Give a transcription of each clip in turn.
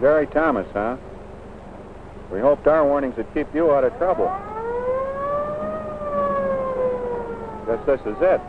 Jerry Thomas, huh? We hoped our warnings would keep you out of trouble. Guess this is it.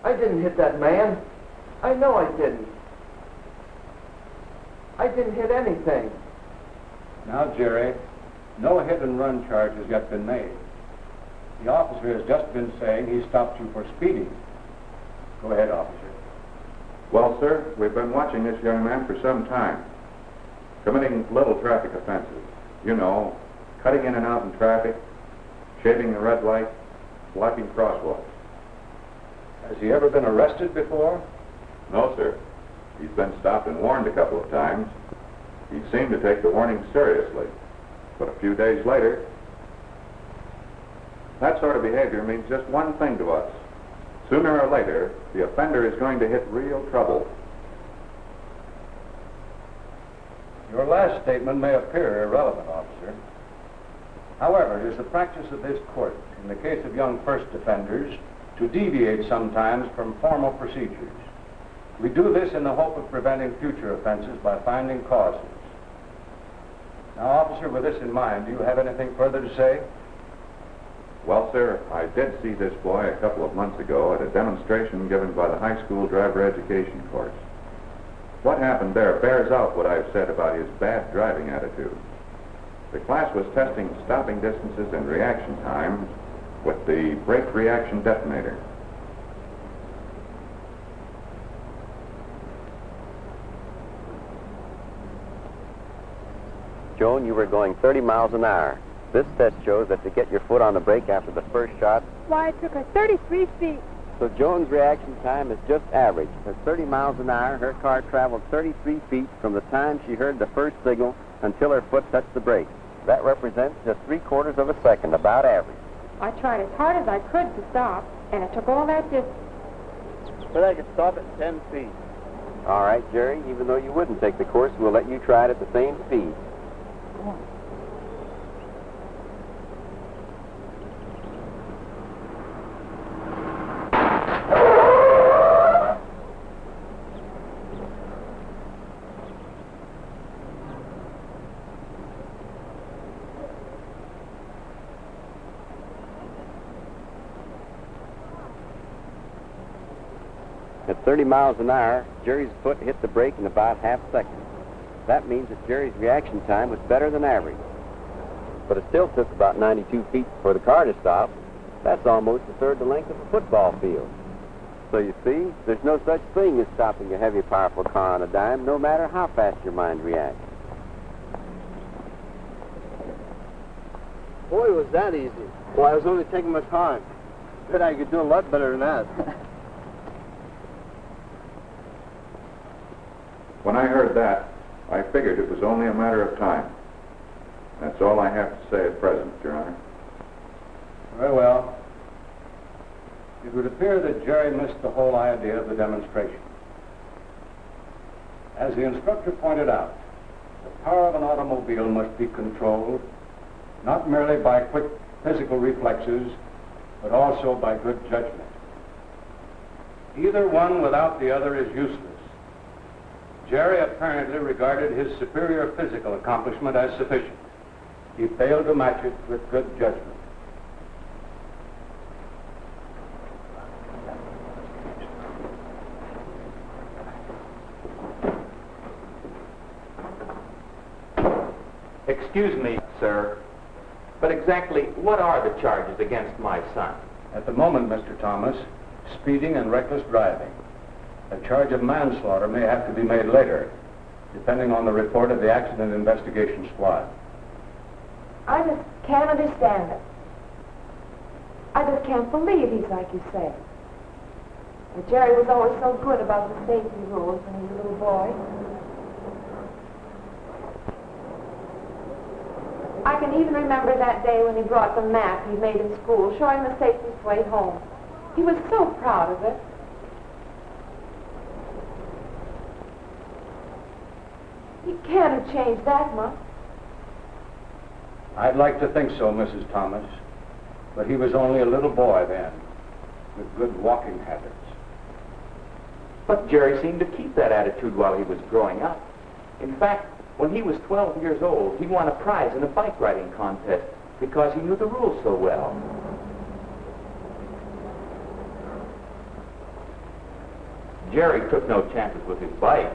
I didn't hit that man. I know I didn't. I didn't hit anything. Now, Jerry, no hit-and-run charge has yet been made. The officer has just been saying he stopped you for speeding. Go ahead, officer. Well, sir, we've been watching this young man for some time, committing little traffic offenses. You know, cutting in and out in traffic, shaving the red light, blocking crosswalks. Has he ever been arrested before? No, sir. He's been stopped and warned a couple of times. He seemed to take the warning seriously. But a few days later, that sort of behavior means just one thing to us. Sooner or later, the offender is going to hit real trouble. Your last statement may appear irrelevant, officer. However, it is the practice of this court, in the case of young first offenders, to deviate sometimes from formal procedures. We do this in the hope of preventing future offenses by finding causes. Now, officer, with this in mind, do you have anything further to say? Well, sir, I did see this boy a couple of months ago at a demonstration given by the high school driver education course. What happened there bears out what I've said about his bad driving attitude. The class was testing stopping distances and reaction times with the brake reaction detonator. Joan, you were going 30 miles an hour. This test shows that to get your foot on the brake after the first shot... Why, it took her 33 feet. So Joan's reaction time is just average. At 30 miles an hour, her car traveled 33 feet from the time she heard the first signal until her foot touched the brake. That represents just 3/4 of a second, about average. I tried as hard as I could to stop, and it took all that distance. But I could stop at 10 feet. All right, Jerry, even though you wouldn't take the course, we'll let you try it at the same speed. Go on. At 30 miles an hour, Jerry's foot hit the brake in about half a second. That means that Jerry's reaction time was better than average. But it still took about 92 feet for the car to stop. That's almost a third the length of a football field. So you see, there's no such thing as stopping a heavy, powerful car on a dime, no matter how fast your mind reacts. Boy, was that easy. Well, I was only taking my time. Bet I could do a lot better than that. When I heard that, I figured it was only a matter of time. That's all I have to say at present, Your Honor. Very well. It would appear that Jerry missed the whole idea of the demonstration. As the instructor pointed out, the power of an automobile must be controlled not merely by quick physical reflexes, but also by good judgment. Either one without the other is useless. Jerry apparently regarded his superior physical accomplishment as sufficient. He failed to match it with good judgment. Excuse me, sir, but exactly what are the charges against my son? At the moment, Mr. Thomas, speeding and reckless driving. A charge of manslaughter may have to be made later, depending on the report of the accident investigation squad. I just can't understand it. I just can't believe he's like you say. And Jerry was always so good about the safety rules when he was a little boy. I can even remember that day when he brought the map he made in school, showing the safest way home. He was so proud of it. He can't have changed that much. I'd like to think so, Mrs. Thomas, but he was only a little boy then, with good walking habits. But Jerry seemed to keep that attitude while he was growing up. In fact, when he was 12 years old, he won a prize in a bike riding contest because he knew the rules so well. Jerry took no chances with his bike.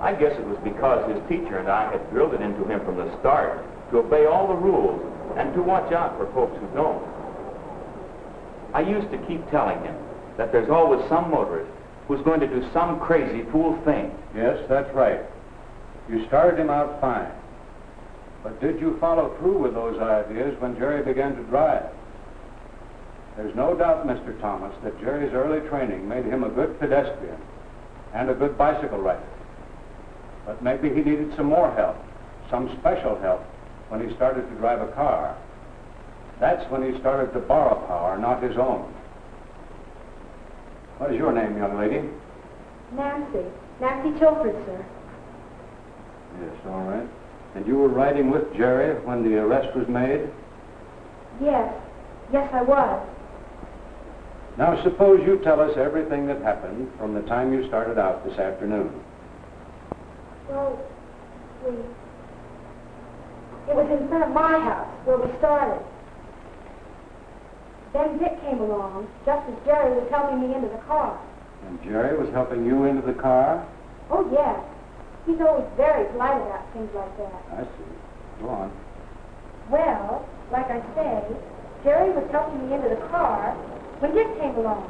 I guess it was because his teacher and I had drilled it into him from the start to obey all the rules and to watch out for folks who don't. I used to keep telling him that there's always some motorist who's going to do some crazy fool thing. Yes, that's right. You started him out fine. But did you follow through with those ideas when Jerry began to drive? There's no doubt, Mr. Thomas, that Jerry's early training made him a good pedestrian and a good bicycle rider. But maybe he needed some more help, some special help, when he started to drive a car. That's when he started to borrow power, not his own. What is your name, young lady? Nancy. Nancy Tilford, sir. Yes, all right. And you were riding with Jerry when the arrest was made? Yes. Yes, I was. Now, suppose you tell us everything that happened from the time you started out this afternoon. Well, it was in front of my house where we started. Then Dick came along, just as Jerry was helping me into the car. And Jerry was helping you into the car? Oh, yes. He's always very polite about things like that. I see. Go on. Well, like I say, Jerry was helping me into the car when Dick came along.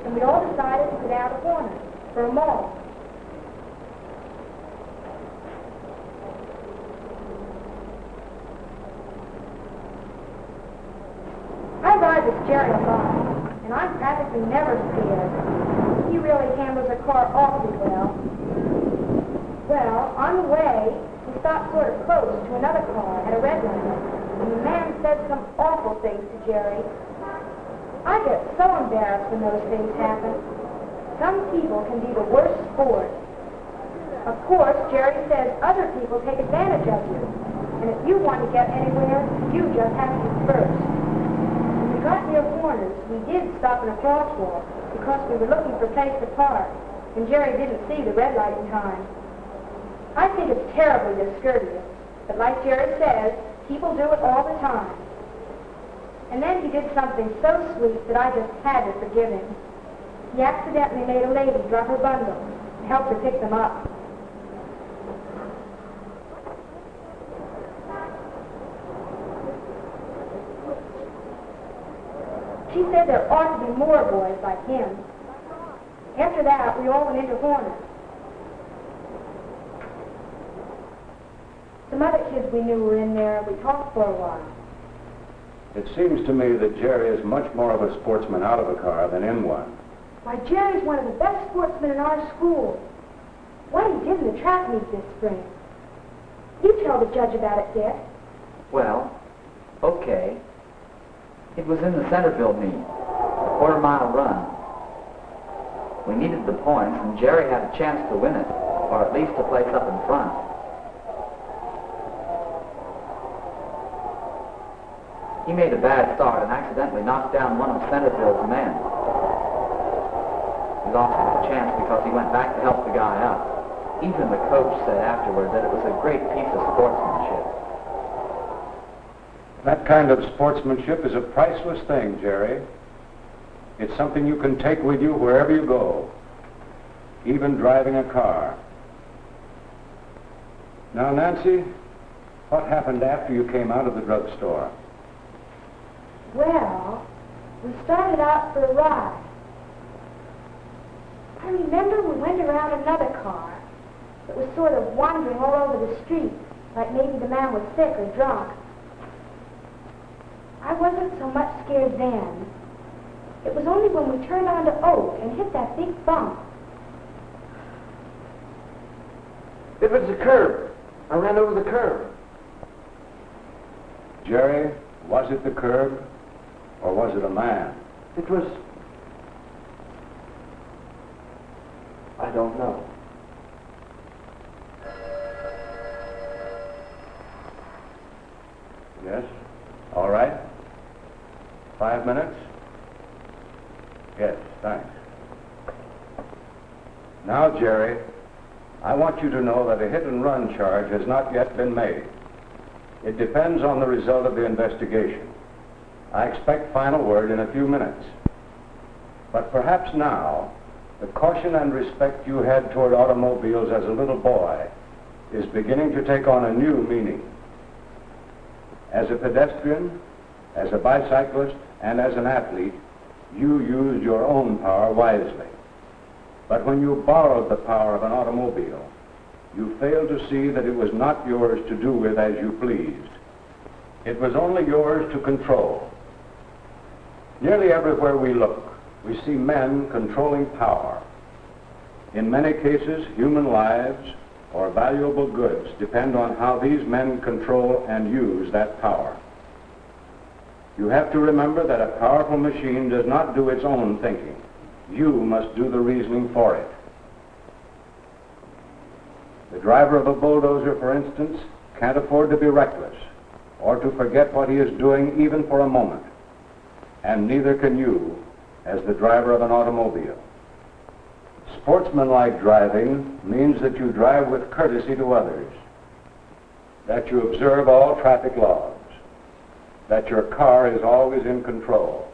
And we all decided to go down to Warner for a mall. I ride with Jerry a lot, and I'm practically never scared. He really handles the car awfully well. Well, on the way, we stopped sort of close to another car at a red light, and the man said some awful things to Jerry. I get so embarrassed when those things happen. Some people can be the worst sport. Of course, Jerry says other people take advantage of you, and if you want to get anywhere, you just have to first. When we got near Warner's, we did stop in a crosswalk because we were looking for a place to park, and Jerry didn't see the red light in time. I think it's terribly discourteous, but like Jerry says, people do it all the time. And then he did something so sweet that I just had to forgive him. He accidentally made a lady drop her bundle and helped her pick them up. She said there ought to be more boys like him. After that, we all went into Horner. Some other kids we knew were in there, and we talked for a while. It seems to me that Jerry is much more of a sportsman out of a car than in one. Why, Jerry's one of the best sportsmen in our school. What he did in the track meet this spring. You tell the judge about it, Dick. Well, okay. It was in the Centerville meet, a quarter-mile run. We needed the points, and Jerry had a chance to win it, or at least to place up in front. He made a bad start and accidentally knocked down one of Centerville's men. He lost his chance because he went back to help the guy up. Even the coach said afterward that it was a great piece of sportsmanship. That kind of sportsmanship is a priceless thing, Jerry. It's something you can take with you wherever you go, even driving a car. Now, Nancy, what happened after you came out of the drugstore? Well, we started out for a ride. I remember we went around another car that was sort of wandering all over the street, like maybe the man was sick or drunk. I wasn't so much scared then. It was only when we turned onto Oak and hit that big bump. It was the curb. I ran over the curb. Jerry, was it the curb, or was it a man? It was... I don't know. Yes? All right. 5 minutes? Yes, thanks. Now, Jerry, I want you to know that a hit-and-run charge has not yet been made. It depends on the result of the investigation. I expect final word in a few minutes. But perhaps now, the caution and respect you had toward automobiles as a little boy is beginning to take on a new meaning. As a pedestrian, as a bicyclist, and as an athlete, you used your own power wisely. But when you borrowed the power of an automobile, you failed to see that it was not yours to do with as you pleased. It was only yours to control. Nearly everywhere we look, we see men controlling power. In many cases, human lives or valuable goods depend on how these men control and use that power. You have to remember that a powerful machine does not do its own thinking. You must do the reasoning for it. The driver of a bulldozer, for instance, can't afford to be reckless or to forget what he is doing even for a moment. And neither can you as the driver of an automobile. Sportsmanlike driving means that you drive with courtesy to others, that you observe all traffic laws, that your car is always in control.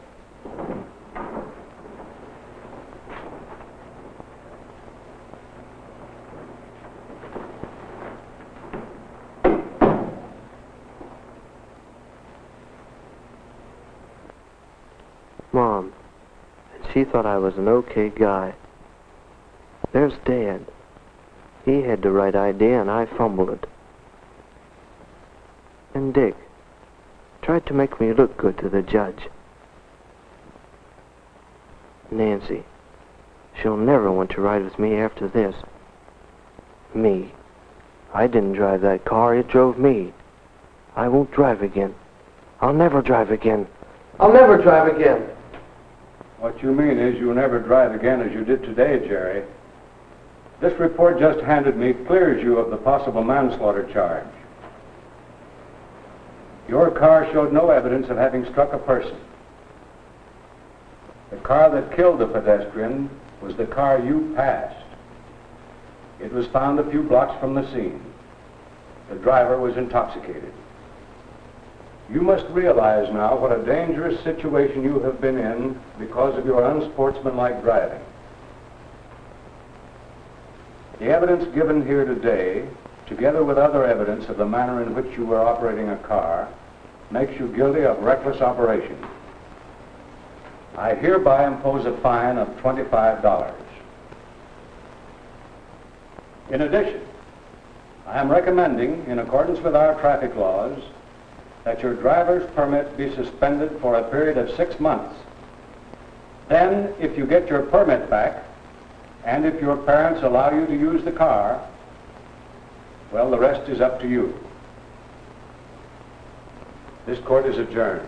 Mom, she thought I was an okay guy. There's Dad. He had the right idea and I fumbled it. And Dick tried to make me look good to the judge. Nancy, she'll never want to ride with me after this. Me. I didn't drive that car, it drove me. I won't drive again. I'll never drive again. I'll never drive again. What you mean is you'll never drive again as you did today, Jerry. This report just handed me clears you of the possible manslaughter charge. Your car showed no evidence of having struck a person. The car that killed the pedestrian was the car you passed. It was found a few blocks from the scene. The driver was intoxicated. You must realize now what a dangerous situation you have been in because of your unsportsmanlike driving. The evidence given here today, together with other evidence of the manner in which you were operating a car, makes you guilty of reckless operation. I hereby impose a fine of $25. In addition, I am recommending, in accordance with our traffic laws, that your driver's permit be suspended for a period of 6 months. Then, if you get your permit back, and if your parents allow you to use the car, well, the rest is up to you. This court is adjourned.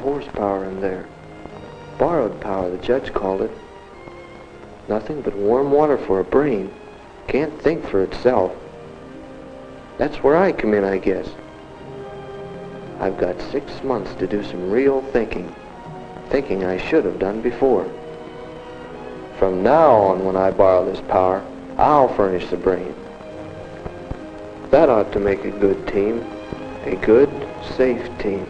Horsepower in there. Borrowed power, the judge called it. Nothing but warm water for a brain. Can't think for itself. That's where I come in, I guess. I've got 6 months to do some real thinking. Thinking I should have done before. From now on, when I borrow this power, I'll furnish the brain. That ought to make a good team. A good, safe team.